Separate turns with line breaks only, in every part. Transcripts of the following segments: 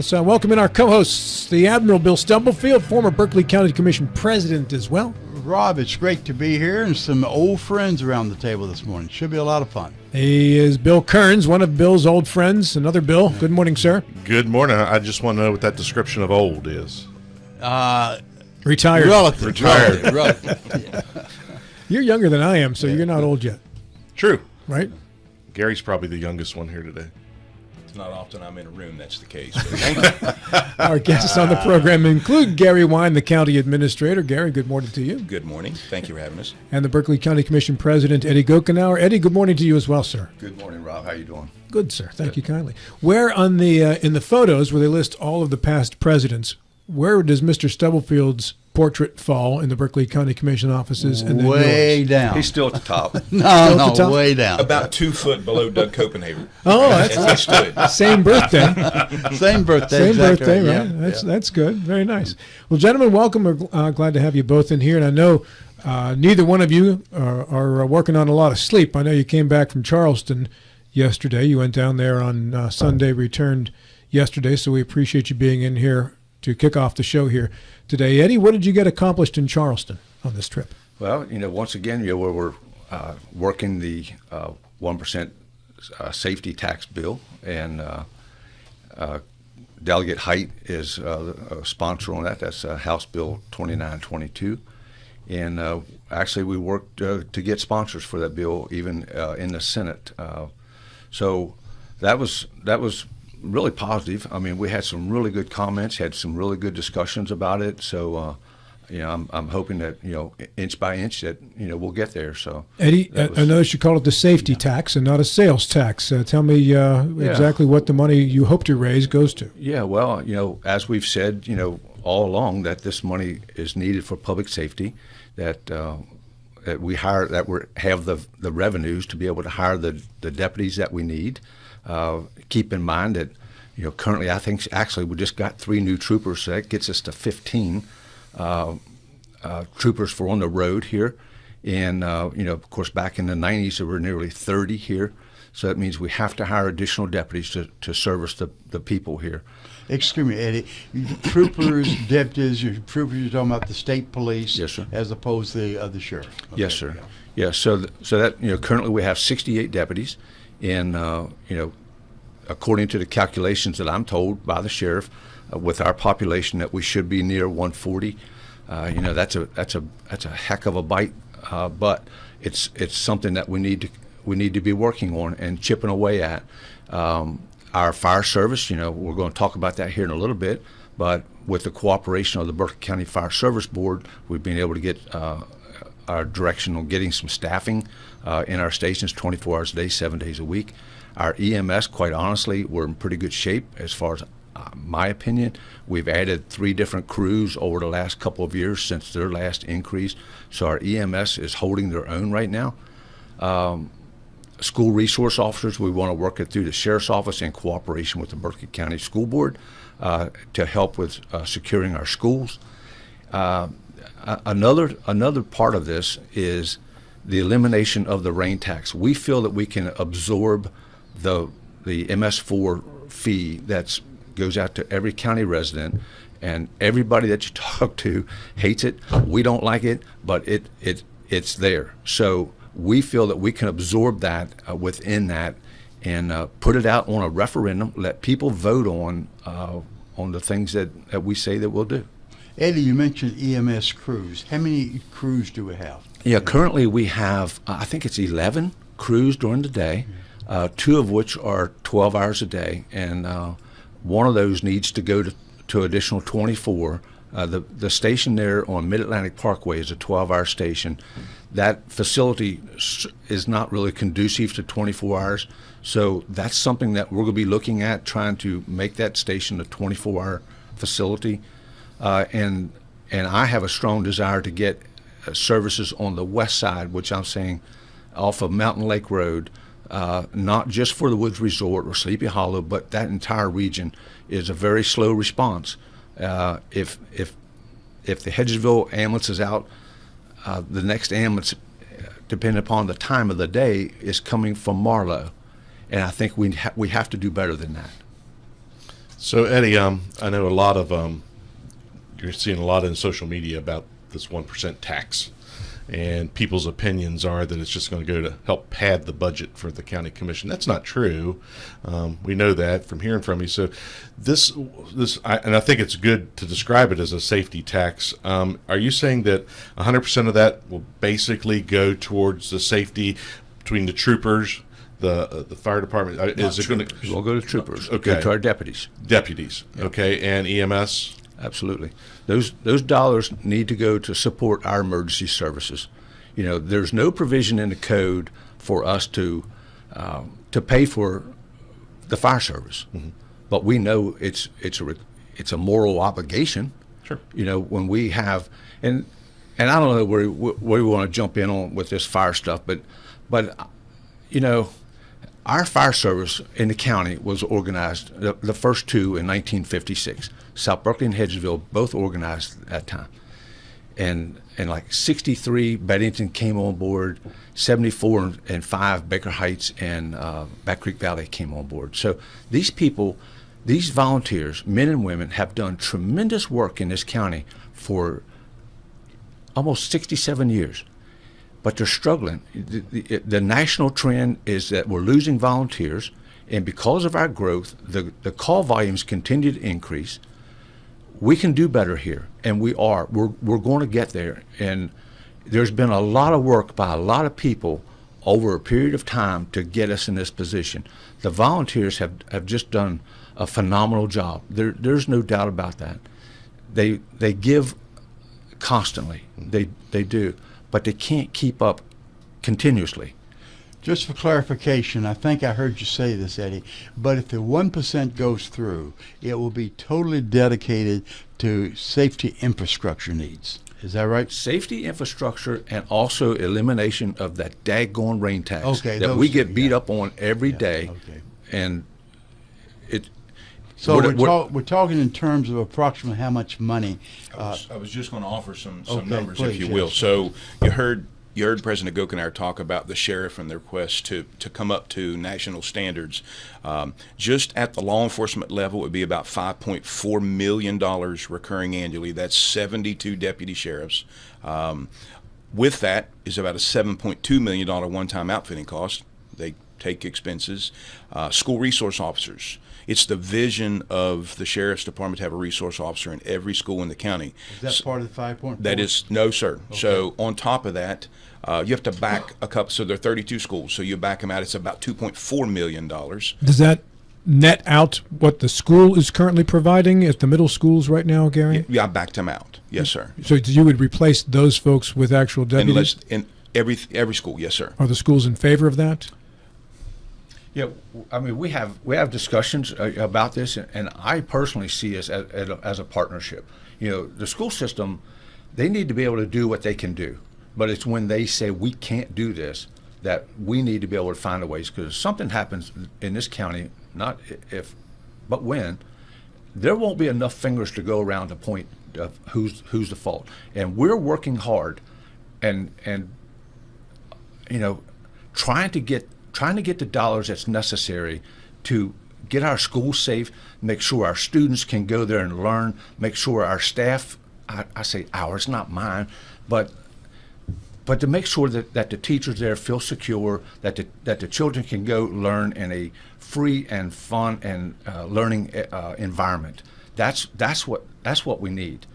So welcome in our co-hosts, the Admiral Bill Stubblefield, former Berkeley County Commission president as well.
Rob, it's great to be here and some old friends around the table this morning. Should be a lot of fun.
He is Bill Kearns, one of Bill's old friends. Another Bill. Good morning, sir.
Good morning. I just want to know what that description of old is.
Retired.
Relative.
Retired.
Relative.
You're younger than I am, so you're not old yet,
True.
right?
Gary's probably the youngest one here today.
It's not often I'm in a room that's the case. But thank you.
Our guests on the program include Gary Wine, the county administrator. Gary, good morning to you.
Good morning. Thank you for having us.
And the Berkeley County Commission president, Eddie Gochenour. Eddie, good morning to you as well, sir.
Good morning, Rob. How you doing?
Good, sir. Thank you kindly. Where on the in the photos where they list all of the past presidents, where does Mr. Stubblefield's portrait fall in the Berkeley County Commission offices? And then
Way
yours?
down.
He's still at the top.
No,
top?
way down.
About 2 foot below Doug Copenhagen.
Oh,
As he stood.
Same birthday.
Same birthday.
Same
exactly
birthday,
right.
right?
Yeah.
That's good. Very nice. Well, gentlemen, welcome. We're glad to have you both in here. And I know neither one of you are working on a lot of sleep. I know you came back from Charleston yesterday. You went down there on Sunday, returned yesterday. So we appreciate you being in here to kick off the show here today. Eddie, what did you get accomplished in Charleston on this trip?
Well, once again, we're working the 1% safety tax bill, and Delegate Height is a sponsor on that. That's House Bill 2922. And actually, we worked to get sponsors for that bill, even in the Senate. So that was really positive. I mean, we had some really good comments, had some really good discussions about it. So, I'm hoping that, inch by inch that, we'll get there. So,
Eddie, I noticed you called it the safety tax and not a sales tax. Tell me exactly what the money you hope to raise goes to.
Yeah, well, as we've said, all along, that this money is needed for public safety, that we hire, that we have the revenues to be able to hire the deputies that we need. Keep in mind that, currently I think actually we just got 3 new troopers, so that gets us to 15 troopers for on the road here. And, of course, back in the 90s there were nearly 30 here. So that means we have to hire additional deputies to service the people here.
Excuse me, Eddie. Troopers, deputies, you're talking about the state police,
Yes, sir.
as opposed to the sheriff. Okay.
Yes, sir. Yeah, so that currently we have 68 deputies, and according to the calculations that I'm told by the sheriff, with our population that we should be near 140. That's a heck of a bite, but it's something that we need to be working on and chipping away at. Our fire service, we're going to talk about that here in a little bit, but with the cooperation of the Berkeley County Fire Service Board, we've been able to get our direction on getting some staffing in our stations 24 hours a day, 7 days a week. Our EMS, quite honestly, we're in pretty good shape as far as my opinion. We've added 3 different crews over the last couple of years since their last increase, so our EMS is holding their own right now. School resource officers, we want to work it through the sheriff's office in cooperation with the Berkeley County School Board to help with securing our schools. Another part of this is the elimination of the rain tax. We feel that we can absorb the MS4 fee that goes out to every county resident, and everybody that you talk to hates it. We don't like it, but it's there. So we feel that we can absorb that within that and put it out on a referendum, let people vote on the things that we say that we'll do.
Eddie, you mentioned EMS crews. How many crews do we have?
Yeah, currently we have, I think it's 11 crews during the day, 2 of which are 12 hours a day, and one of those needs to go to additional 24. The station there on Mid-Atlantic Parkway is a 12-hour station. That facility is not really conducive to 24 hours, so that's something that we're going to be looking at, trying to make that station a 24-hour facility. And I have a strong desire to get services on the west side, which I'm saying off of Mountain Lake Road, not just for the Woods Resort or Sleepy Hollow, but that entire region is a very slow response. If the Hedgesville ambulance is out, the next ambulance, depending upon the time of the day, is coming from Marlow, and I think we have to do better than that.
So Eddie, I know a lot of you're seeing a lot in social media about this 1% tax, and people's opinions are that it's just going to go to help pad the budget for the county commission. That's not true. We know that from hearing from you. So I think it's good to describe it as a safety tax. Are you saying that 100% of that will basically go towards the safety between the troopers, the fire department? Is it going to?
We'll go to troopers.
Okay.
Go to our deputies.
Deputies, okay, and EMS?
Absolutely. Those dollars need to go to support our emergency services. You know, there's no provision in the code for us to pay for the fire service, but we know it's a moral obligation.
Sure.
You know, when we have and I don't know where we want to jump in on with this fire stuff, but you know, our fire service in the county was organized, the first two in 1956. South Berkeley and Hedgesville both organized at that time. And like 63, Beddington came on board, 74 and 5, Baker Heights and Back Creek Valley came on board. So these people, these volunteers, men and women, have done tremendous work in this county for almost 67 years. But they're struggling. The national trend is that we're losing volunteers, and because of our growth, the call volumes continue to increase. We can do better here, and we are. We're going to get there. And there's been a lot of work by a lot of people over a period of time to get us in this position. The volunteers have just done a phenomenal job. There's no doubt about that. They give constantly. They do. But they can't keep up continuously.
Just for clarification, I think I heard you say this, Eddie, but if the 1% goes through, it will be totally dedicated to safety infrastructure needs. Is that right?
Safety infrastructure and also elimination of that daggone rain tax
Okay,
that
those
we get
two,
beat
yeah.
up on every day.
Okay.
And it.
So
what-
we're talking in terms of approximately how much money.
I was just going to offer some
Okay,
numbers,
please,
if you
yes.
will. So you heard President Gochenour talk about the sheriff and their request to come up to national standards. Just at the law enforcement level, it would be about $5.4 million recurring annually. That's 72 deputy sheriffs. With that is about a $7.2 million one-time outfitting cost. They take expenses. School resource officers. It's the vision of the sheriff's department to have a resource officer in every school in the county.
Is that part of the 5.4?
That is, no, sir. Okay. So on top of that, you have to back a couple. So there are 32 schools. So you back them out. It's about $2.4 million.
Does that net out what the school is currently providing at the middle schools right now, Gary?
Yeah, I backed them out. Yes, sir.
So you would replace those folks with actual deputies?
In every school, yes, sir.
Are the schools in favor of that?
Yeah, I mean, we have discussions about this, and I personally see us as a partnership. You know, the school system, they need to be able to do what they can do, but it's when they say we can't do this that we need to be able to find a ways, because something happens in this county, not if, but when, there won't be enough fingers to go around to point of who's the fault, and we're working hard, and you know, trying to get the dollars that's necessary to get our schools safe, make sure our students can go there and learn, make sure our staff, I say ours, not mine, but to make sure that the teachers there feel secure, that the children can go learn in a free and fun and learning environment. That's what we need.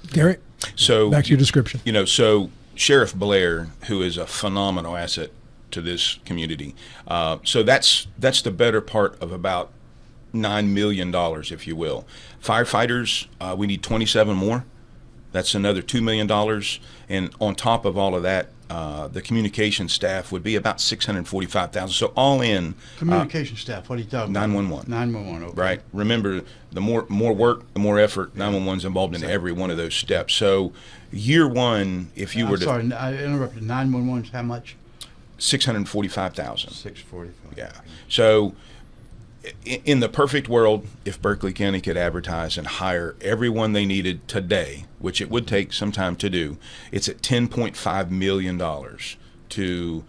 Gary,
So
back to your description.
You know, so Sheriff Blair, who is a phenomenal asset to this community. So that's the better part of about $9 million, if you will. Firefighters, we need 27 more. That's another $2 million. And on top of all of that, the communication staff would be about $645,000. So all in.
Communication staff, what are you talking about?
911.
911, okay.
Right. Remember, the more work, the more effort. 911's involved in every one of those steps. So year one, if you were to.
Sorry, I interrupted. 911 is how much?
645,000.
645.
Yeah. So in the perfect world, if Berkeley County could advertise and hire everyone they needed today, which it would take some time to do, it's at $10.5 million to,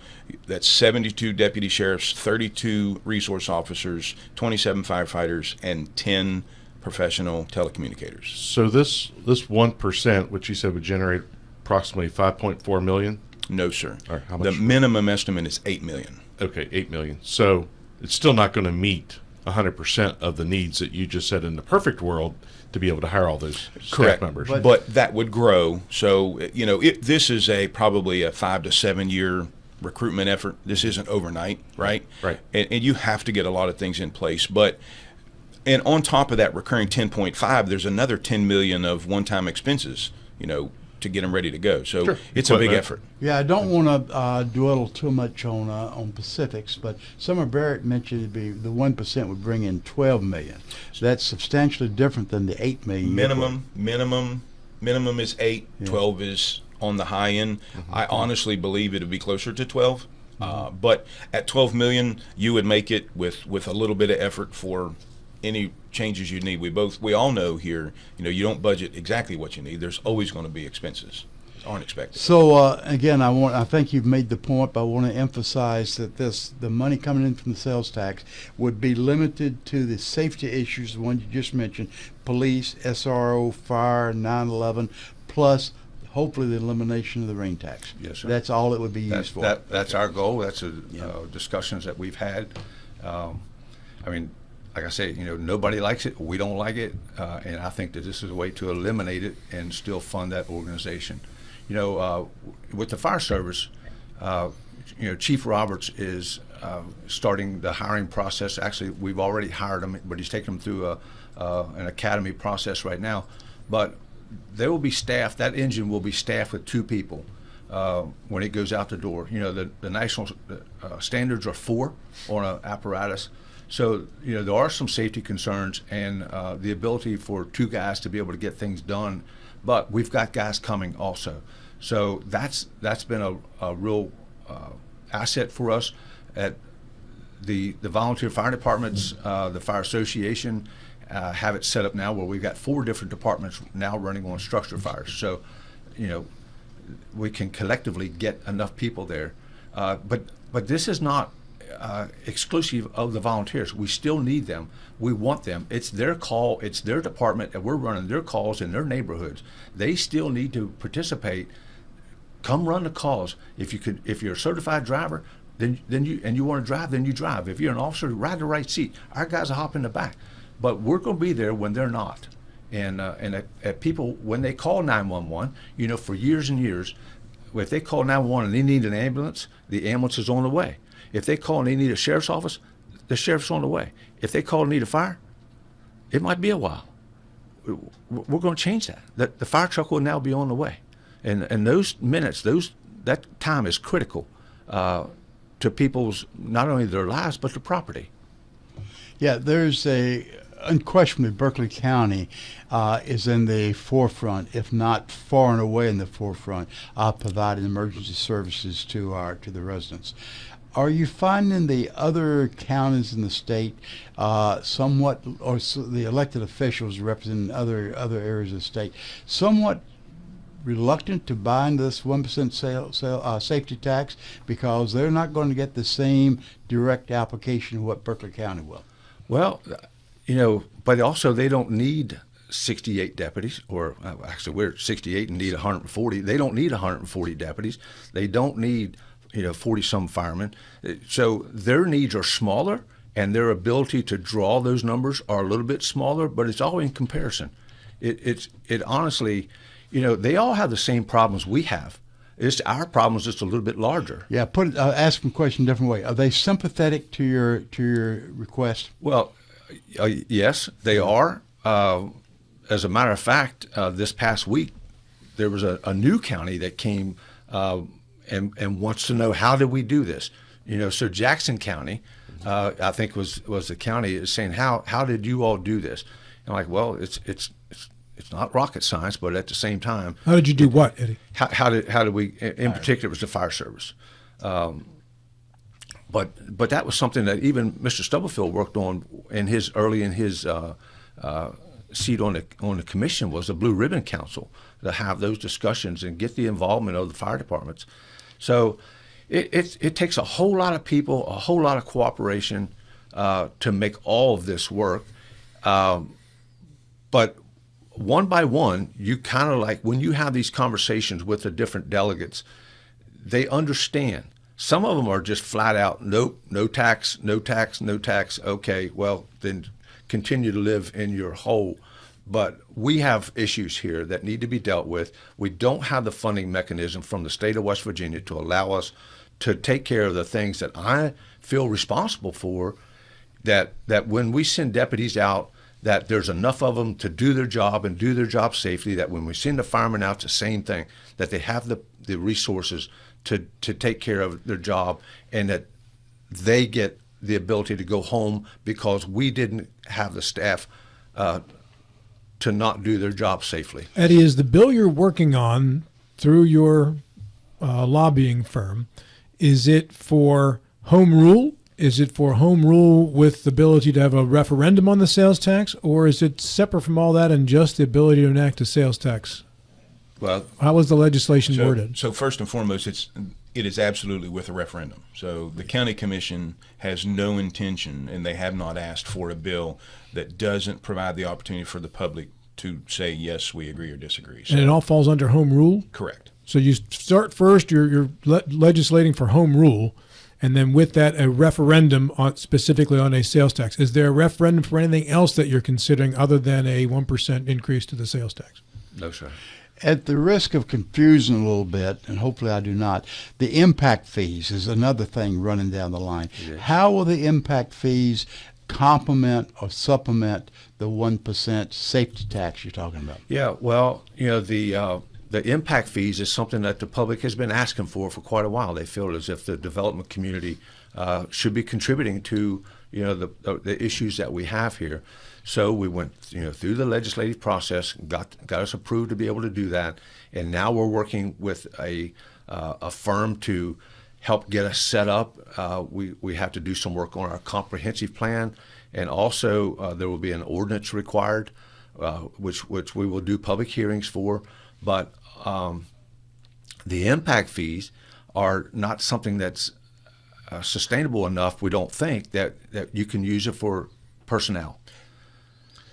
that's 72 deputy sheriffs, 32 resource officers, 27 firefighters, and 10 professional telecommunicators.
So this 1%, which you said would generate approximately 5.4 million.
No, sir.
All right, how
The
much?
minimum estimate is 8 million.
Okay, 8 million. So it's still not going to meet 100% of the needs that you just said in the perfect world to be able to hire all those staff members.
But that would grow. So, this is probably a 5 to 7 year recruitment effort. This isn't overnight, right?
Right.
And you have to get a lot of things in place. And on top of that recurring 10.5, there's another 10 million of one-time expenses, to get them ready to go. So
Sure.
it's a big
Equipment.
effort.
Yeah, I don't want to dwell too much on specifics, but Summer Barrett mentioned the 1% would bring in 12 million. That's substantially different than the 8 million.
Minimum is 8.
Yeah.
12 is on the high end. I honestly believe it would be closer to 12. But at 12 million, you would make it with a little bit of effort for any changes you need. We all know here, you don't budget exactly what you need. There's always going to be expenses aren't expected.
So again, I think you've made the point, but I want to emphasize that the money coming in from the sales tax would be limited to the safety issues, the ones you just mentioned, police, SRO, fire, 9/11, plus hopefully the elimination of the rain tax.
Yes, sir.
That's all it would be used for.
That's our goal. That's
Yeah.
discussions that we've had. I mean, like I say, nobody likes it. We don't like it, and I think that this is a way to eliminate it and still fund that organization. With the fire service, Chief Roberts is starting the hiring process. Actually, we've already hired him, but he's taking them through an academy process right now. But there will be staff. That engine will be staffed with 2 people when it goes out the door. The national standards are 4 on an apparatus. So, there are some safety concerns and the ability for 2 guys to be able to get things done, but we've got guys coming also. So that's been a real asset for us at the volunteer fire departments, the fire association have it set up now where we've got 4 different departments now running on structure fires. So, we can collectively get enough people there. But this is not exclusive of the volunteers. We still need them. We want them. It's their call. It's their department, and we're running their calls in their neighborhoods. They still need to participate. Come run the calls. If you're a certified driver, then you want to drive, then you drive. If you're an officer, ride the right seat. Our guys will hop in the back. But we're going to be there when they're not. And at people, when they call 911, for years and years, if they call 911 and they need an ambulance, the ambulance is on the way. If they call and they need a sheriff's office, the sheriff's on the way. If they call and need a fire, it might be a while. We're going to change that. The fire truck will now be on the way. And those minutes, that time is critical to people's, not only their lives, but their property.
Yeah, there's unquestionably Berkeley County is in the forefront, if not far and away in the forefront, of providing emergency services to the residents. Are you finding the other counties in the state somewhat, or the elected officials representing other areas of the state, somewhat reluctant to buy into this 1% safety tax because they're not going to get the same direct application of what Berkeley County will?
Well, but also they don't need 68 deputies, or actually we're 68 and need 140. They don't need 140 deputies. They don't need 40-some firemen. So their needs are smaller, and their ability to draw those numbers are a little bit smaller, but it's all in comparison. It honestly, they all have the same problems we have. It's our problems just a little bit larger.
Yeah, ask them a question a different way. Are they sympathetic to your request?
Well, yes, they are. As a matter of fact, this past week, there was a new county that came and wants to know, how did we do this? So Jackson County, I think was the county, is saying, how did you all do this? And I'm like, well, it's not rocket science, but at the same time,
How did you do what, Eddie?
how did we? In particular, it was the fire service. But that was something that even Mr. Stubblefield worked on in his seat on the commission, was the Blue Ribbon Council, to have those discussions and get the involvement of the fire departments. So it takes a whole lot of people, a whole lot of cooperation to make all of this work. But one by one, you kind of like, when you have these conversations with the different delegates, they understand. Some of them are just flat out, nope, no tax, no tax, no tax. Okay, well, then continue to live in your hole. But we have issues here that need to be dealt with. We don't have the funding mechanism from the state of West Virginia to allow us to take care of the things that I feel responsible for, that when we send deputies out, that there's enough of them to do their job and do their job safely, that when we send the firemen out, it's the same thing, that they have the resources to take care of their job, and that they get the ability to go home because we didn't have the staff to not do their job safely.
Eddie, is the bill you're working on through your lobbying firm, is it for home rule? Is it for home rule with the ability to have a referendum on the sales tax, or is it separate from all that and just the ability to enact a sales tax?
Well,
How was the legislation worded?
So first and foremost, it is absolutely with a referendum. So the county commission has no intention, and they have not asked for a bill that doesn't provide the opportunity for the public to say, yes, we agree or disagree. So,
And it all falls under home rule?
correct.
So you start first, you're legislating for home rule, and then with that, a referendum on specifically on a sales tax. Is there a referendum for anything else that you're considering other than a 1% increase to the sales tax?
no, sir.
At the risk of confusing a little bit, and hopefully I do not, the impact fees is another thing running down the line.
Yes.
How will the impact fees complement or supplement the 1% safety tax you're talking about?
Yeah, well, the impact fees is something that the public has been asking for quite a while. They feel as if the development community should be contributing to the issues that we have here. So we went through the legislative process, got us approved to be able to do that, and now we're working with a firm to help get us set up. We have to do some work on our comprehensive plan, and also there will be an ordinance required, which we will do public hearings for. But the impact fees are not something that's sustainable enough, we don't think, that you can use it for personnel.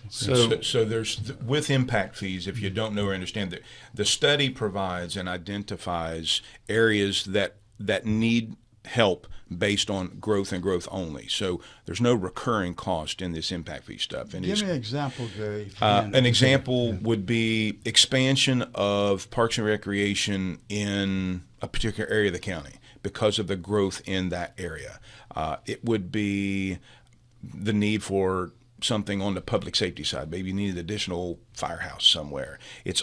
So there's with impact fees, if you don't know or understand, the study provides and identifies areas that need help based on growth and growth only. So there's no recurring cost in this impact fee stuff. And
Give me an example, Gary. if you can.
an example would be expansion of parks and recreation in a particular area of the county because of the growth in that area. It would be the need for something on the public safety side. Maybe you need an additional firehouse somewhere. It's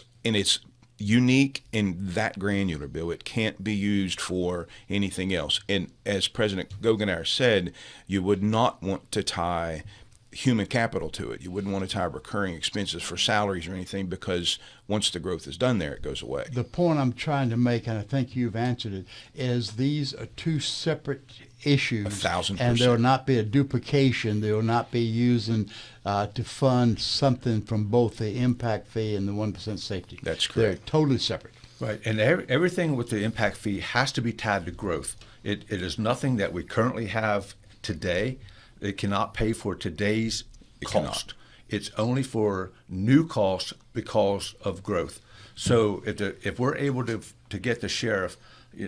unique and that granular, Bill. It can't be used for anything else. And as President Gochenour said, you would not want to tie human capital to it. You wouldn't want to tie recurring expenses for salaries or anything, because once the growth is done there, it goes away.
The point I'm trying to make, and I think you've answered it, is these are two separate issues.
1,000%.
And there will not be a duplication. There will not be using to fund something from both the impact fee and the 1% safety.
That's correct.
They're totally separate.
Right, and everything with the impact fee has to be tied to growth. It is nothing that we currently have today. It cannot pay for today's cost. It's only for new costs because of growth. So if we're able to get the sheriff,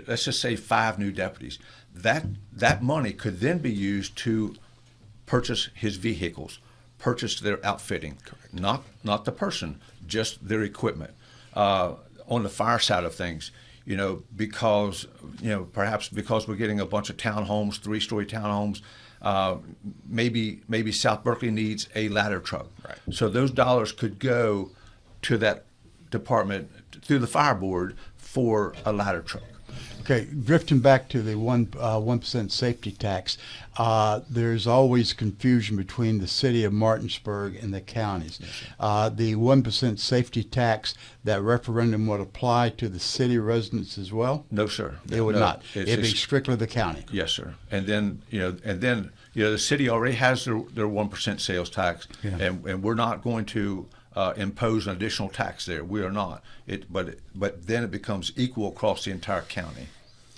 let's just say 5 new deputies, that money could then be used to purchase his vehicles, purchase their outfitting. Correct. Not the person, just their equipment. On the fire side of things, because perhaps because we're getting a bunch of townhomes, 3-story townhomes, maybe South Berkeley needs a ladder truck.
Right.
So those dollars could go to that department through the fire board for a ladder truck.
Okay, drifting back to the 1% safety tax, there's always confusion between the city of Martinsburg and the counties. The 1% safety tax, that referendum would apply to the city residents as well?
No, sir.
It would
No.
not.
It's
It'd be strictly the county.
Yes, sir. And then the city already has their 1% sales tax,
Yeah.
and we're not going to impose an additional tax there. We are not. But then it becomes equal across the entire county.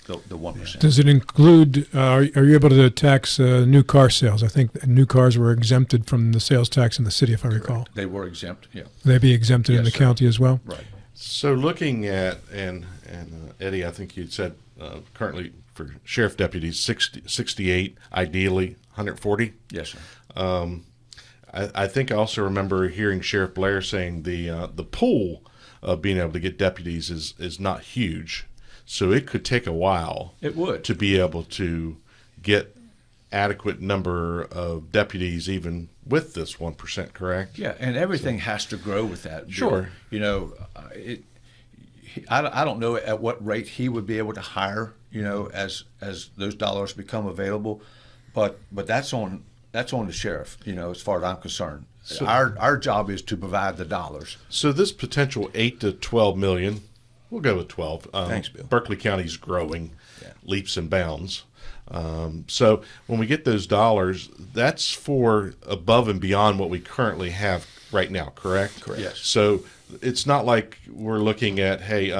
the 1%.
Does it include, are you able to tax new car sales? I think new cars were exempted from the sales tax in the city, if I recall.
They were exempt, yeah.
They be exempted in
Yes,
the
sir.
county as well?
Right.
So looking at, and Eddie, I think you'd said currently for sheriff deputies, 68, ideally 140.
Yes, sir.
I think I also remember hearing Sheriff Blair saying the pool of being able to get deputies is not huge, so it could take a while.
It would.
To be able to get adequate number of deputies, even with this 1%. Correct?
Yeah, and everything has to grow with that. Bill.
Sure.
You know, I don't know at what rate he would be able to hire. You know, as those dollars become available, but that's on the sheriff. You know, as far as I'm concerned,
So-
our job is to provide the dollars.
So this potential 8 to 12 million, we'll go with 12.
Thanks, Bill.
Berkeley County's growing
Yeah.
leaps and bounds. So when we get those dollars, that's for above and beyond what we currently have right now, correct?
Correct.
Yes.
So it's not like we're looking at, hey,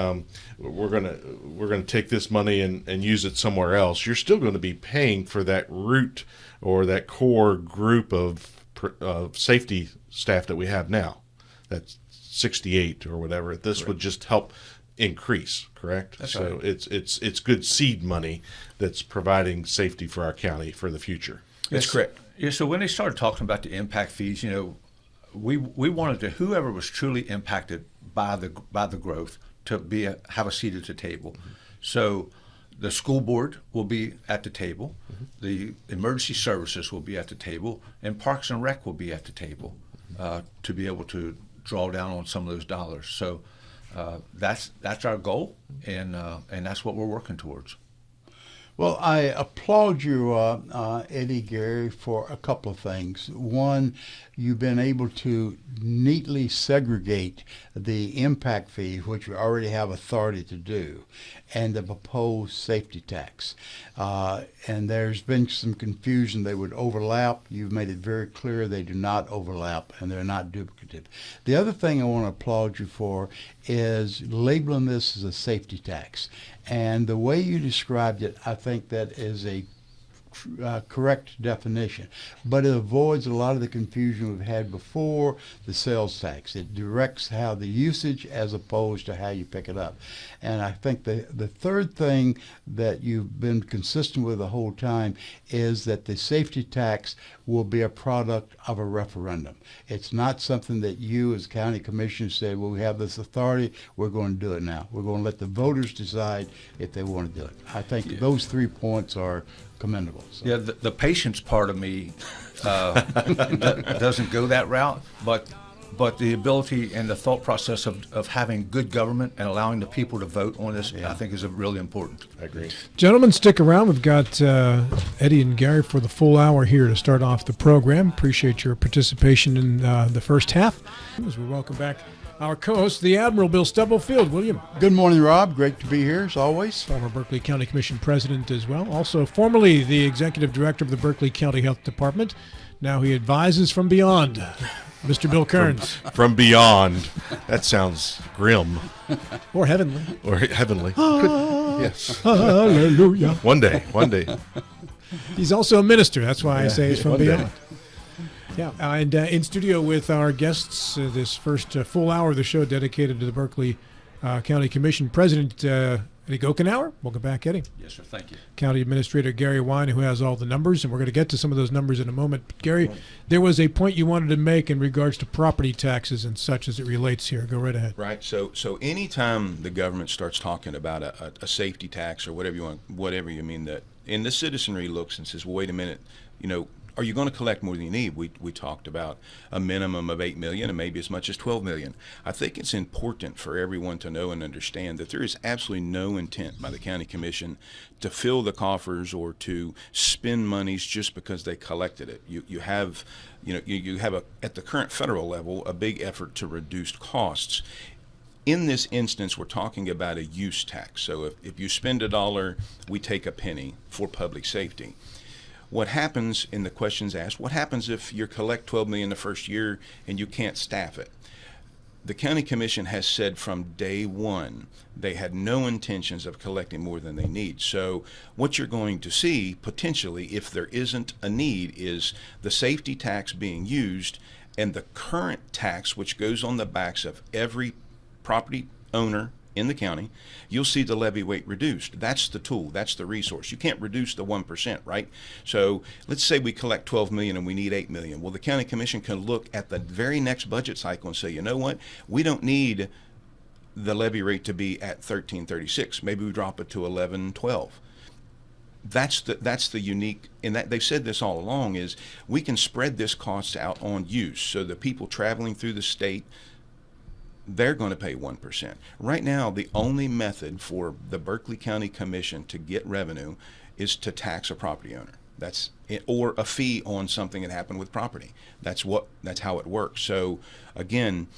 we're gonna take this money and use it somewhere else. You're still going to be paying for that root or that core group of safety staff that we have now. That's 68 or whatever. This would just help increase, correct?
That's
so
right.
it's good seed money that's providing safety for our county for the future.
That's correct.
Yeah. So when they started talking about the impact fees, you know, we wanted to whoever was truly impacted by the growth to have a seat at the table. So the school board will be at the table, the emergency services will be at the table, and Parks and Rec will be at the table to be able to draw down on some of those dollars. So that's our goal, and that's what we're working towards.
Well, I applaud you, Eddie, Gary, for a couple of things. One, you've been able to neatly segregate the impact fee, which we already have authority to do, and the proposed safety tax. And there's been some confusion. They would overlap. You've made it very clear they do not overlap and they're not duplicative. The other thing I want to applaud you for is labeling this as a safety tax. And the way you described it, I think that is a correct definition, but it avoids a lot of the confusion we've had before the sales tax. It directs how the usage as opposed to how you pick it up. And I think the third thing that you've been consistent with the whole time is that the safety tax will be a product of a referendum. It's not something that you as county commissioners say, well, we have this authority, we're going to do it now. We're going to let the voters decide if they want to do it. I think those 3 points are commendable. So.
Yeah, the patience part of me doesn't go that route, but the ability and the thought process of having good government and allowing the people to vote on this, I think, is really important.
I agree.
Gentlemen, stick around. We've got Eddie and Gary for the full hour here to start off the program. Appreciate your participation in the first half. As we welcome back our co-host, the Admiral Bill Stubblefield. William.
Good morning, Rob. Great to be here, as always.
Former Berkeley County Commission president as well. Also formerly the executive director of the Berkeley County Health Department. Now he advises from beyond. Mr. Bill Kearns.
From beyond. That sounds grim
Or heavenly.
or heavenly. Yes.
Hallelujah.
One day.
He's also a minister. That's why I say he's from
one day.
beyond. Yeah, and in studio with our guests, this first full hour of the show dedicated to the Berkeley County Commission President Eddie Gochenour. Welcome back, Eddie.
Yes, sir. Thank you.
County Administrator Gary Wine, who has all the numbers, and we're going to get to some of those numbers in a moment. But Gary, there was a point you wanted to make in regards to property taxes and such as it relates here. Go right ahead.
Right. So anytime the government starts talking about a safety tax or whatever you mean, that, and the citizenry looks and says, well, wait a minute, you know, are you going to collect more than you need? We talked about a minimum of $8 million and maybe as much as $12 million. I think it's important for everyone to know and understand that there is absolutely no intent by the county commission to fill the coffers or to spend monies just because they collected it. You have at the current federal level a big effort to reduce costs. In this instance, we're talking about a use tax. So if you spend $1, we take a penny for public safety. What happens in the questions asked, what happens if you collect $12 million the first year and you can't staff it? The county commission has said from day one they had no intentions of collecting more than they need. So what you're going to see potentially, if there isn't a need, is the safety tax being used and the current tax, which goes on the backs of every property owner in the county. You'll see the levy rate reduced. That's the tool. That's the resource. You can't reduce the 1%, right? So let's say we collect 12 million and we need 8 million. Well, the county commission can look at the very next budget cycle and say, you know what? We don't need the levy rate to be at 1336. Maybe we drop it to 1112. That's the unique, and that they've said this all along, is we can spread this cost out on use. So the people traveling through the state, they're going to pay 1%. Right now, the only method for the Berkeley County Commission to get revenue is to tax a property owner. That's it, or a fee on something that happened with property. That's how it works. So again,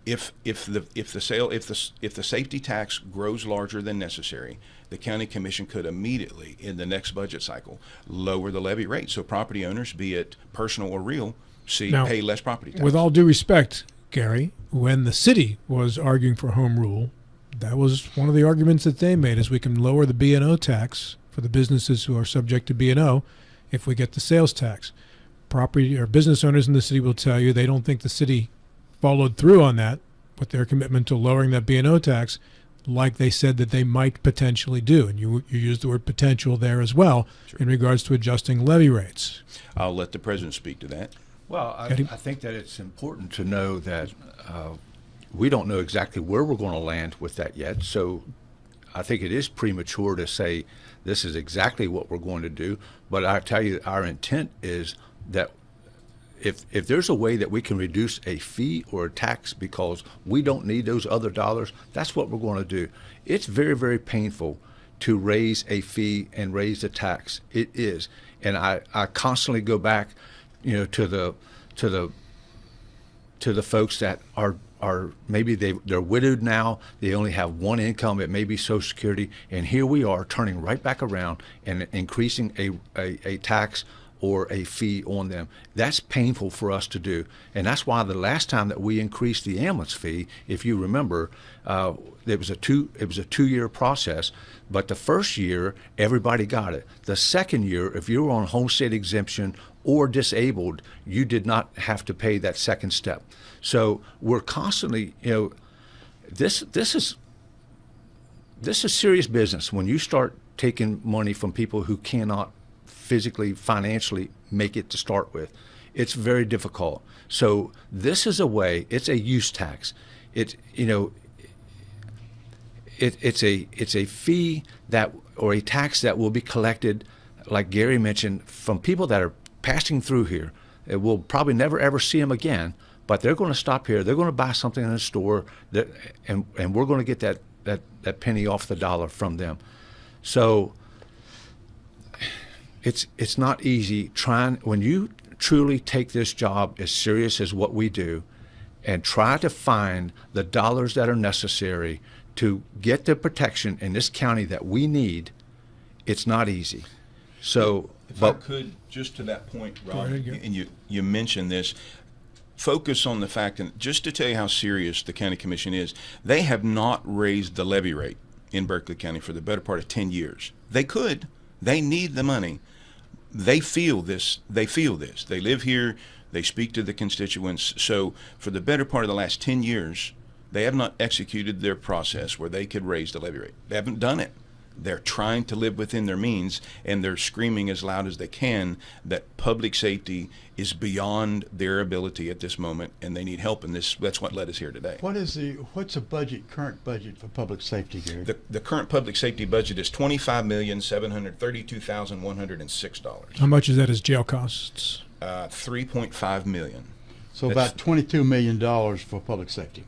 if the safety tax grows larger than necessary, the county commission could immediately, in the next budget cycle, lower the levy rate. So property owners, be it personal or real, pay less property tax.
With all due respect, Gary, when the city was arguing for home rule, that was one of the arguments that they made, is we can lower the B&O tax for the businesses who are subject to B&O if we get the sales tax. Property or business owners in the city will tell you they don't think the city followed through on that with their commitment to lowering that B&O tax like they said that they might potentially do. And you used the word potential there as well. Sure. In regards to adjusting levy rates.
I'll let the president speak to that.
Well, I think that it's important to know that we don't know exactly where we're going to land with that yet. So I think it is premature to say this is exactly what we're going to do. But I tell you, our intent is that if there's a way that we can reduce a fee or a tax because we don't need those other dollars, that's what we're going to do. It's very, very painful to raise a fee and raise a tax. It is. And I constantly go back, to the folks that are maybe they're widowed now. They only have one income. It may be Social Security, and here we are turning right back around and increasing a tax or a fee on them. That's painful for us to do, and that's why the last time that we increased the ambulance fee, if you remember, it was a 2-year process. But the first year, everybody got it. The second year, if you were on homestead exemption or disabled, you did not have to pay that second step. So we're constantly, this is serious business when you start taking money from people who cannot physically, financially make it to start with. It's very difficult. So this is a way. It's a use tax. It's a fee that, or a tax that will be collected, like Gary mentioned, from people that are passing through here. We'll probably never ever see them again, but they're going to stop here. They're going to buy something in a store, and we're going to get that penny off the dollar from them. So it's not easy when you truly take this job as serious as what we do and try to find the dollars that are necessary to get the protection in this county that we need. It's not easy. So,
if I could, just to that point, Rob, and you mentioned this, focus on the fact, and just to tell you how serious the county commission is, they have not raised the levy rate in Berkeley County for the better part of 10 years. They could. They need the money. They feel this. They live here. They speak to the constituents. So for the better part of the last 10 years, they have not executed their process where they could raise the levy rate. They haven't done it. They're trying to live within their means, and they're screaming as loud as they can that public safety is beyond their ability at this moment, and they need help. And that's what led us here today.
What's the current budget for public safety, Gary?
The current public safety budget is $25,732,106.
How much is that as jail costs?
$3.5 million.
So about $22 million for public safety.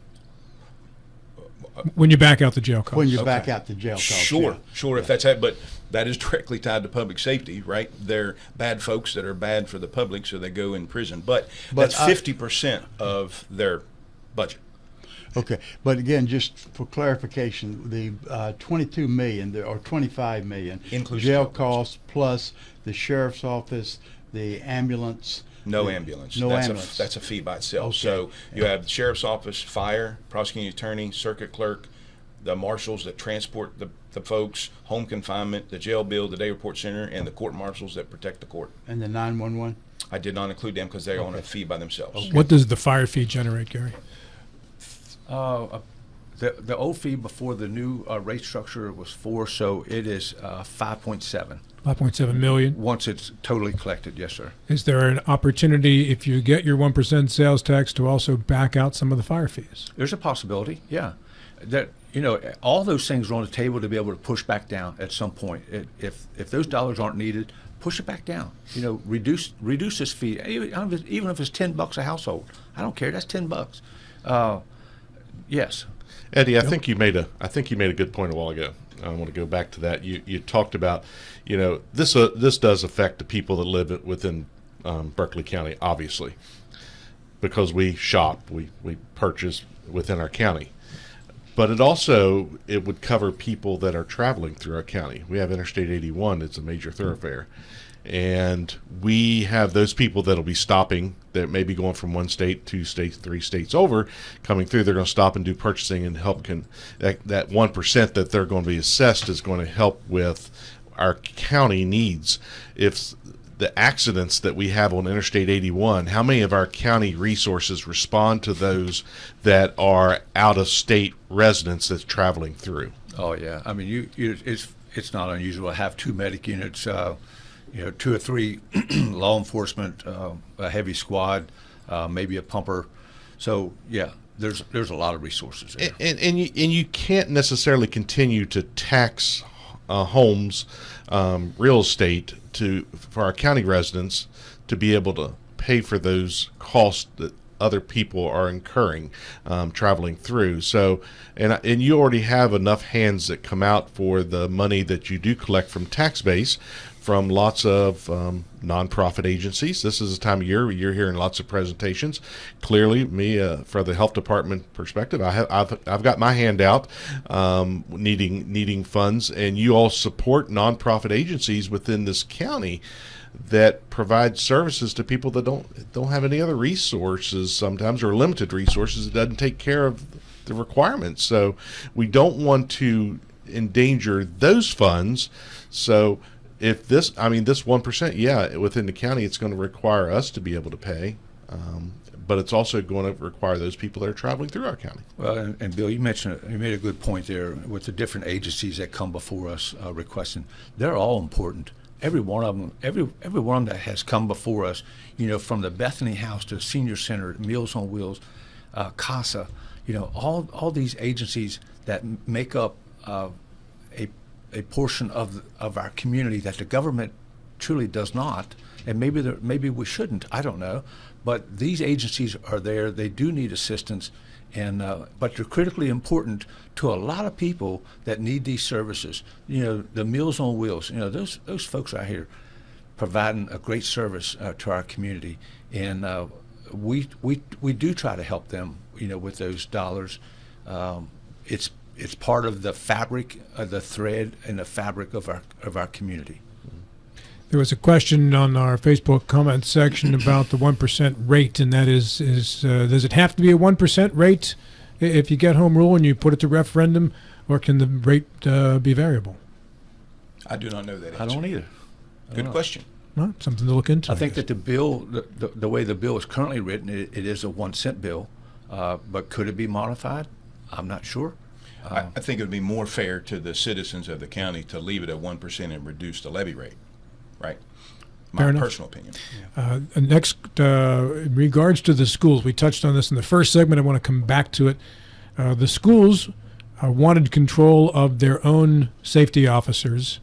When you back out the jail costs.
When you back out the jail costs.
Sure,
yeah.
If that's it, but that is directly tied to public safety, right? They're bad folks that are bad for the public, so they go in prison. But that's 50% of their budget.
Okay, but again, just for clarification, the $22 million or $25 million
inclusive
jail costs plus the sheriff's office, the ambulance,
No ambulance.
No
that's
ambulance.
That's a fee by itself.
Okay.
So you have the sheriff's office, fire, prosecuting attorney, circuit clerk, the marshals that transport the folks, home confinement, the jail bill, the day report center, and the court marshals that protect the court.
And the 911?
I did not include them because they're on a fee by themselves.
What does the fire fee generate, Gary?
The old fee before the new rate structure was 4, so it is 5.7
5.7 million.
once it's totally collected. Yes, sir.
Is there an opportunity, if you get your 1% sales tax, to also back out some of the fire fees?
There's a possibility, yeah. That all those things are on the table to be able to push back down at some point. If those dollars aren't needed, push it back down. Reduce this fee, even if it's $10 a household. I don't care. That's $10. Yes.
Eddie, I think you made a good point a while ago. I want to go back to that. You talked about, this does affect the people that live within Berkeley County, obviously, because we shop, we purchase within our county. But it would cover people that are traveling through our county. We have Interstate 81; it's a major thoroughfare, and we have those people that'll be stopping, that may be going from one state, 2 states, 3 states over, coming through. They're going to stop and do purchasing and help. That 1% that they're going to be assessed is going to help with our county needs. If the accidents that we have on Interstate 81, how many of our county resources respond to those that are out-of-state residents that's traveling through?
Oh yeah. I mean, it's not unusual to have 2 medic units, 2 or 3 law enforcement, a heavy squad, maybe a pumper. So yeah, there's a lot of resources there.
And you can't necessarily continue to tax homes, real estate for our county residents to be able to pay for those costs that other people are incurring traveling through. So, and you already have enough hands that come out for the money that you do collect from tax base from lots of nonprofit agencies. This is the time of year where you're hearing lots of presentations. Clearly, for the health department perspective, I've got my hand out needing funds, and you all support nonprofit agencies within this county that provide services to people that don't have any other resources sometimes, or limited resources. It doesn't take care of the requirements. So we don't want to endanger those funds. So if this 1%, within the county, it's going to require us to be able to pay, but it's also going to require those people that are traveling through our county.
Well, and Bill, you made a good point there with the different agencies that come before us requesting. They're all important. Every one of them, every one of them that has come before us, from the Bethany House to the Senior Center, Meals on Wheels, CASA, all these agencies that make up a portion of our community that the government truly does not, and maybe we shouldn't. I don't know, but these agencies are there. They do need assistance, and but they're critically important to a lot of people that need these services. The Meals on Wheels. Those folks out here providing a great service to our community, and we do try to help them. With those dollars, it's part of the fabric, the thread and the fabric of our community.
There was a question on our Facebook comment section about the 1% rate, and that is does it have to be a 1% rate if you get home rule and you put it to referendum, or can the rate be variable?
I do not know that answer.
I don't either.
Good question.
Well, something to look into.
I think that the bill, the way the bill is currently written, it is a 1-cent bill, but could it be modified? I'm not sure.
I think it would be more fair to the citizens of the county to leave it at 1% and reduce the levy rate. Right.
Fair
My
enough.
personal opinion.
Next, in regards to the schools, we touched on this in the first segment. I want to come back to it. The schools wanted control of their own safety officers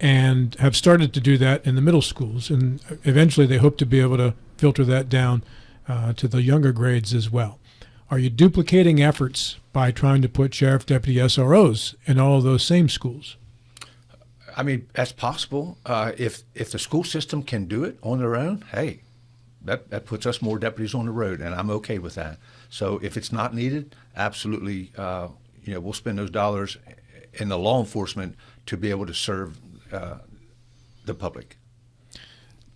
and have started to do that in the middle schools. And eventually they hope to be able to filter that down to the younger grades as well. Are you duplicating efforts by trying to put sheriff deputy SROs in all of those same schools?
I mean, that's possible. If the school system can do it on their own, hey, that puts us more deputies on the road, and I'm okay with that. So if it's not needed, absolutely, we'll spend those dollars in the law enforcement to be able to serve the public.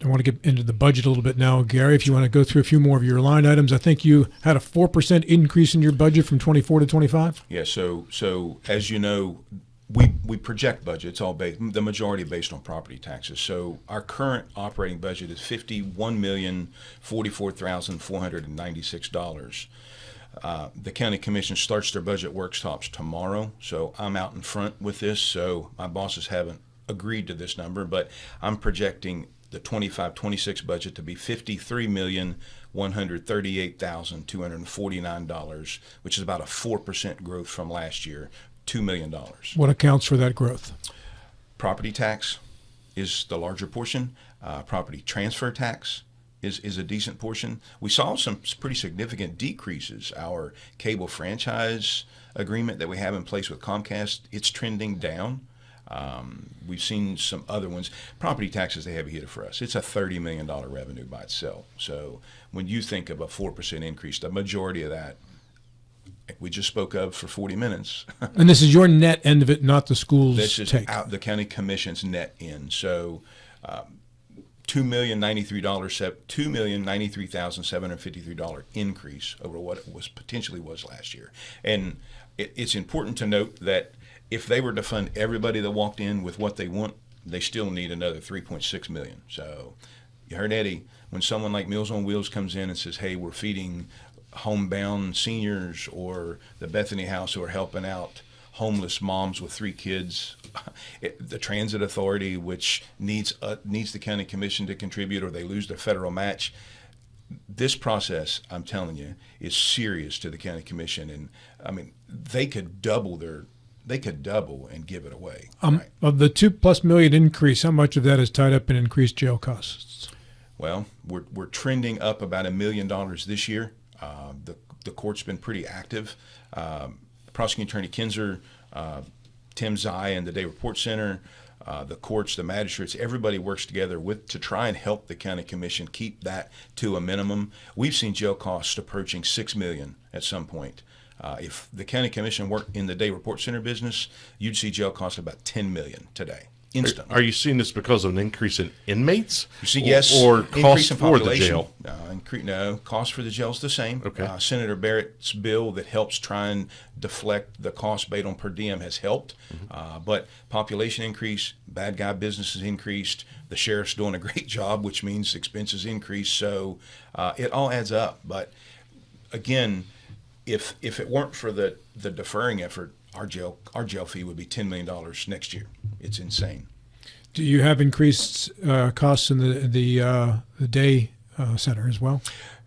I want to get into the budget a little bit now, Gary. If you want to go through a few more of your line items, I think you had a 4% increase in your budget from 24 to 25.
Yeah, so as you know, we project budgets all the majority based on property taxes. So our current operating budget is $51,044,496. The county commission starts their budget workshops tomorrow, so I'm out in front with this. So my bosses haven't agreed to this number, but I'm projecting the 25-26 budget to be $53,138,249, which is about a 4% growth from last year. $2 million.
What accounts for that growth?
Property tax is the larger portion. Property transfer tax is a decent portion. We saw some pretty significant decreases. Our cable franchise agreement that we have in place with Comcast, it's trending down. We've seen some other ones. Property tax is a heavy hitter for us. It's a $30 million revenue by itself. So when you think of a 4% increase, the majority of that we just spoke of for 40 minutes.
And this is your net end of it, not the school's
This is
take.
out the county commission's net end. So $2,093,753 increase over what it was potentially was last year. And it's important to note that if they were to fund everybody that walked in with what they want, they still need another $3.6 million. So you heard Eddie, when someone like Meals on Wheels comes in and says, hey, we're feeding homebound seniors, or the Bethany House who are helping out homeless moms with 3 kids, the Transit Authority, which needs the county commission to contribute, or they lose their federal match. This process, I'm telling you, is serious to the county commission, and I mean they could double and give it away. Right?
Of the $2+ million increase, how much of that is tied up in increased jail costs?
Well, we're trending up about $1 million this year. The court's been pretty active. Prosecuting Attorney Kinzer, Tim Zai, and the Day Report Center, the courts, the magistrates, everybody works together to try and help the county commission keep that to a minimum. We've seen jail costs approaching $6 million at some point. If the county commission worked in the Day Report Center business, you'd see jail costs of about $10 million today. Instantly.
Are you seeing this because of an increase in inmates?
You see, yes,
or
increase
cost
in
for the
population.
jail?
No, cost for the jail is the same.
Okay.
Senator Barrett's bill that helps try and deflect the cost based on per diem has helped. But population increase, bad guy business has increased. The sheriff's doing a great job, which means expenses increase. So it all adds up. But again, if it weren't for the deferring effort, our jail fee would be $10 million next year. It's insane.
Do you have increased costs in the day center as well?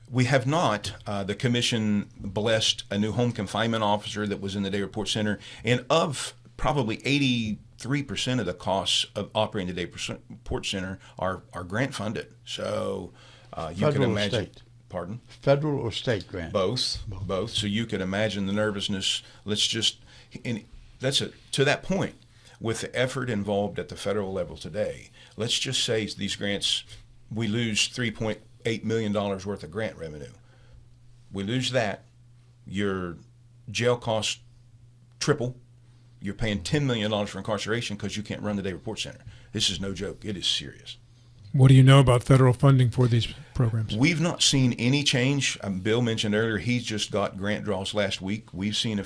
We have not. The commission blessed a new home confinement officer that was in the Day Report Center, and of probably 83% of the costs of operating the Day Report Center are grant funded. So you can imagine.
Or state?
Pardon?
Federal or state grant?
Both. So you can imagine the nervousness. To that point, with the effort involved at the federal level today, let's just say these grants, we lose $3.8 million worth of grant revenue. We lose that, your jail costs triple. You're paying $10 million for incarceration because you can't run the Day Report Center. This is no joke. It is serious.
What do you know about federal funding for these programs?
We've not seen any change. Bill mentioned earlier he's just got grant draws last week. We've seen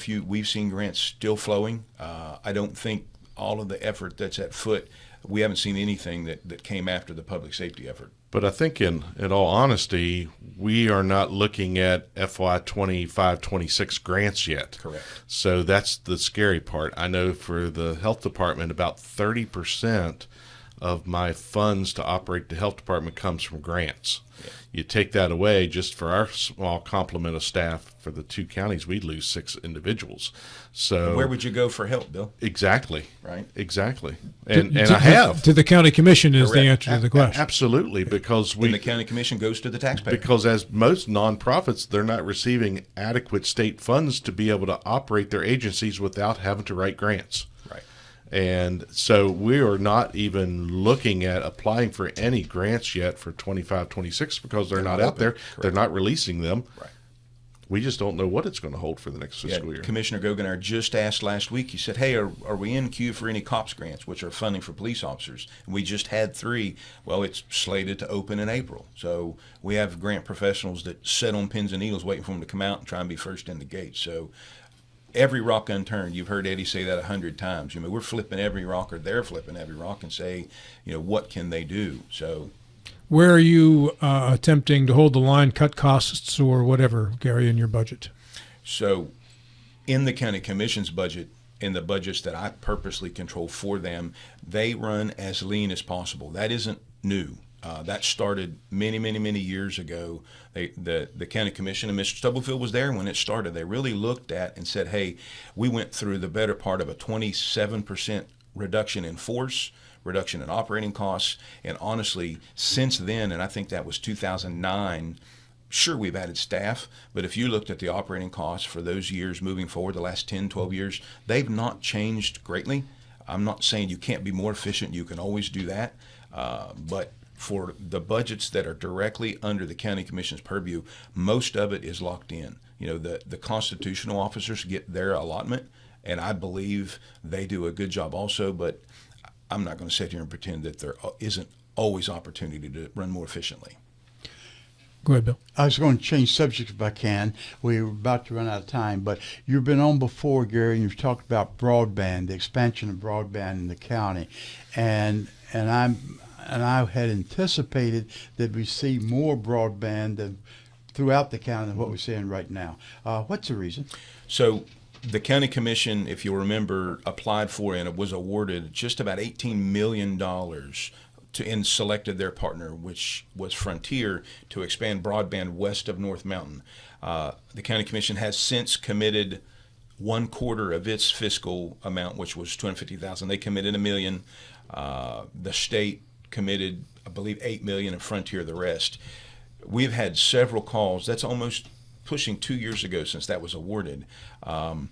grants still flowing. I don't think all of the effort that's at foot, we haven't seen anything that came after the public safety effort.
But I think in all honesty, we are not looking at FY 25-26 grants yet.
Correct.
So that's the scary part. I know for the health department, about 30% of my funds to operate the health department comes from grants. Yeah. You take that away, just for our small complement of staff for the 2 counties, we'd lose 6 individuals. So
where would you go for help, Bill?
Exactly.
Right.
Exactly. And I have.
To the county commission is
Correct.
the answer to the question.
Absolutely, because
And the county commission goes to the taxpayer.
Because as most nonprofits, they're not receiving adequate state funds to be able to operate their agencies without having to write grants.
Right.
And so we are not even looking at applying for any grants yet for 25-26 because they're not out there.
Correct.
They're not releasing them.
Right.
We just don't know what it's going to hold for the next fiscal year.
Commissioner Gochenour just asked last week. He said, "Hey, are we in queue for any COPS grants, which are funding for police officers?" And we just had 3. Well, it's slated to open in April. So we have grant professionals that sit on pins and needles waiting for them to come out and try and be first in the gate. So every rock unturned. You've heard Eddie say that 100 times. I mean, we're flipping every rock, or they're flipping every rock, and say, what can they do? So.
Where are you attempting to hold the line, cut costs, or whatever, Gary, in your budget?
So in the county commission's budget, in the budgets that I purposely control for them, they run as lean as possible. That isn't new. That started many, many, many years ago. The county commission, and Mr. Stubblefield was there when it started. They really looked at and said, hey, we went through the better part of a 27% reduction in force, reduction in operating costs, and honestly, since then, and I think that was 2009, sure, we've added staff, but if you looked at the operating costs for those years moving forward, the last 10, 12 years, they've not changed greatly. I'm not saying you can't be more efficient. You can always do that. But for the budgets that are directly under the county commission's purview, most of it is locked in. The constitutional officers get their allotment, and I believe they do a good job also, but I'm not going to sit here and pretend that there isn't always opportunity to run more efficiently.
Go ahead, Bill.
I was going to change subjects if I can. We're about to run out of time, but you've been on before, Gary, and you've talked about broadband, the expansion of broadband in the county, and I had anticipated that we see more broadband throughout the county than what we're seeing right now. What's the reason?
So the county commission, if you'll remember, applied for and it was awarded just about $18 million and selected their partner, which was Frontier, to expand broadband west of North Mountain. The county commission has since committed 1/4 of its fiscal amount, which was $250,000. They committed $1 million. The state committed, I believe, $8 million, and Frontier the rest. We've had several calls. That's almost pushing 2 years ago since that was awarded. And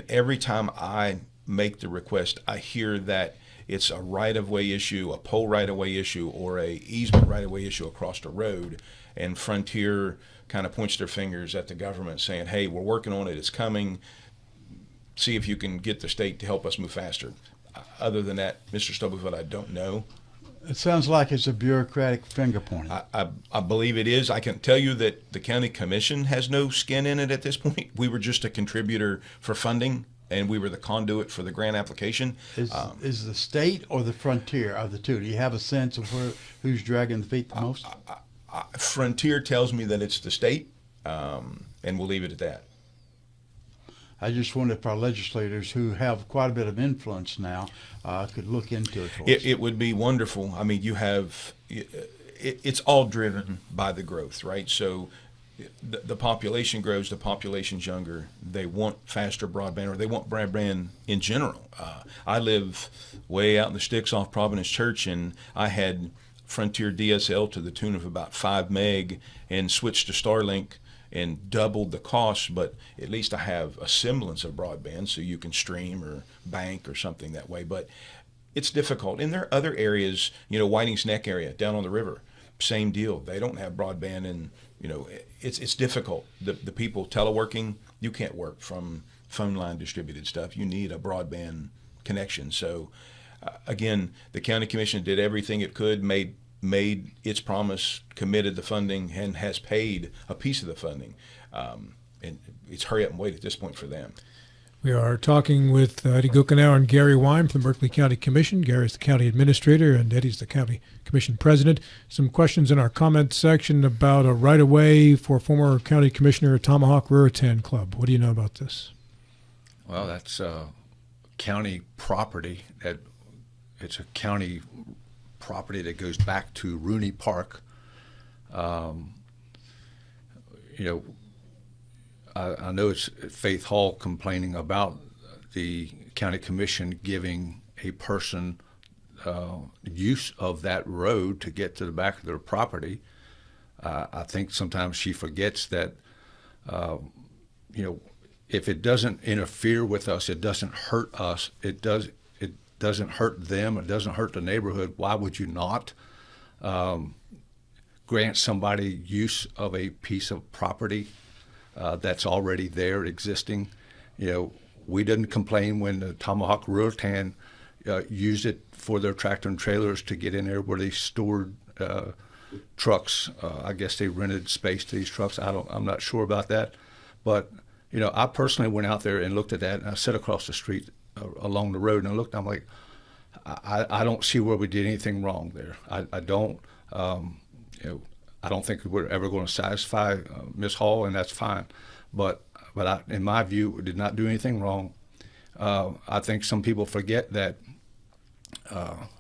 every time I make the request, I hear that it's a right-of-way issue, a pole right-of-way issue, or a easement right-of-way issue across the road. And Frontier kind of points their fingers at the government saying, hey, we're working on it, it's coming. See if you can get the state to help us move faster. Other than that, Mr. Stubblefield, I don't know.
It sounds like it's a bureaucratic finger pointing.
I believe it is. I can tell you that the county commission has no skin in it at this point. We were just a contributor for funding, and we were the conduit for the grant application.
Is the state or the Frontier of the two? Do you have a sense of who's dragging the feet the most?
Frontier tells me that it's the state, and we'll leave it at that.
I just wonder if our legislators, who have quite a bit of influence now, could look into it for us.
It would be wonderful. I mean, it's all driven by the growth, right? So the population grows, the population's younger. They want faster broadband, or they want broadband in general. I live way out in the sticks off Providence Church, and I had Frontier DSL to the tune of about 5 meg and switched to Starlink and doubled the cost, but at least I have a semblance of broadband, so you can stream or bank or something that way. But it's difficult. And there are other areas, Whiting's Neck area down on the river, same deal. They don't have broadband, and it's difficult. The people teleworking, you can't work from phone line distributed stuff. You need a broadband connection. So again, the county commission did everything it could, made its promise, committed the funding, and has paid a piece of the funding. And it's hurry up and wait at this point for them.
We are talking with Eddie Gochenour and Gary Wyme from the Berkeley County Commission. Gary's the county administrator, and Eddie's the county commission president. Some questions in our comment section about a right-of-way for former county commissioner Tomahawk Ruritan Club. What do you know about this?
Well, that's county property. It's a county property that goes back to Rooney Park. I know it's Faith Hall complaining about the county commission giving a person use of that road to get to the back of their property. I think sometimes she forgets that, if it doesn't interfere with us, it doesn't hurt us. It doesn't hurt them. It doesn't hurt the neighborhood. Why would you not grant somebody use of a piece of property? that's already there existing. We didn't complain when the Tomahawk Ruritan used it for their tractor and trailers to get in there where they stored trucks. I guess they rented space to these trucks. I'm not sure about that, but I personally went out there and looked at that, and I sat across the street along the road, and I looked. I'm like, I don't see where we did anything wrong there. I don't. I don't think we're ever going to satisfy Ms. Hall, and that's fine. But in my view, we did not do anything wrong. I think some people forget that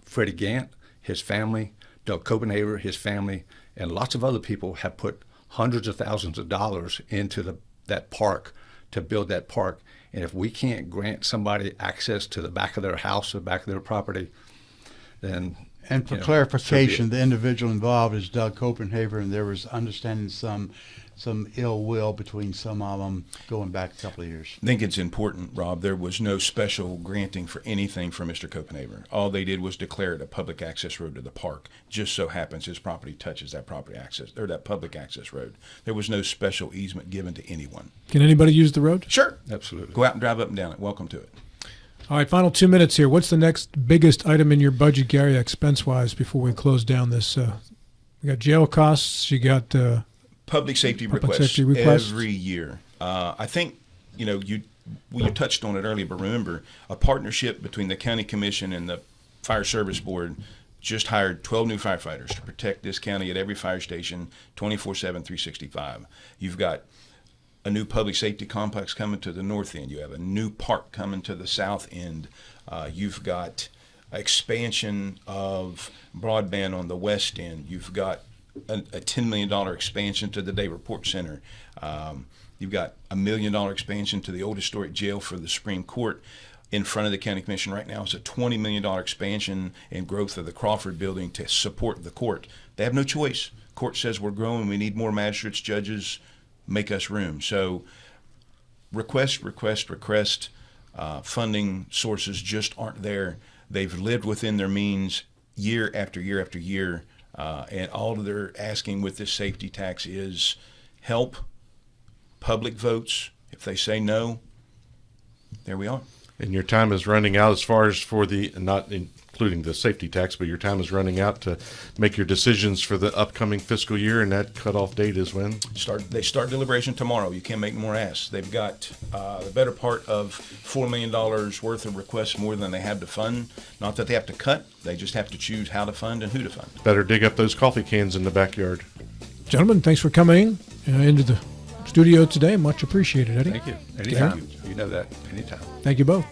Freddie Gant, his family, Doug Copenhaver, his family, and lots of other people have put hundreds of thousands of dollars into that park to build that park. And if we can't grant somebody access to the back of their house or back of their property, then
And for clarification, the individual involved is Doug Copenhaver, and there was understanding some ill will between some of them going back a couple of years.
I think it's important, Rob. There was no special granting for anything for Mr. Copenhaver. All they did was declare it a public access road to the park. Just so happens his property touches that property access or that public access road. There was no special easement given to anyone.
Can anybody use the road?
Sure,
absolutely.
Go out and drive up and down it. Welcome to it.
All right, final 2 minutes here. What's the next biggest item in your budget, Gary, expense-wise, before we close down this? We got jail costs. You got
public safety
public
requests
safety requests
every year. I think you touched on it earlier, but remember a partnership between the county commission and the fire service board just hired 12 new firefighters to protect this county at every fire station 24/7, 365. You've got a new public safety complex coming to the north end. You have a new park coming to the south end. You've got expansion of broadband on the west end. You've got a $10 million expansion to the Day Report Center. You've got a $1 million expansion to the old historic jail for the Supreme Court. In front of the county commission right now is a $20 million expansion and growth of the Crawford building to support the court. They have no choice. Court says we're growing. We need more magistrates, judges. Make us room. So request. Funding sources just aren't there. They've lived within their means year after year after year. And all they're asking with this safety tax is help, public votes. If they say no, there we are.
And your time is running out as far as for the, not including the safety tax, but your time is running out to make your decisions for the upcoming fiscal year, and that cutoff date is when?
They start deliberation tomorrow. You can't make more asks. They've got the better part of $4 million worth of requests more than they have to fund. Not that they have to cut. They just have to choose how to fund and who to fund.
Better dig up those coffee cans in the backyard.
Gentlemen, thanks for coming into the studio today. Much appreciated, Eddie.
Thank you. Anytime. You know that. Anytime.
Thank you both.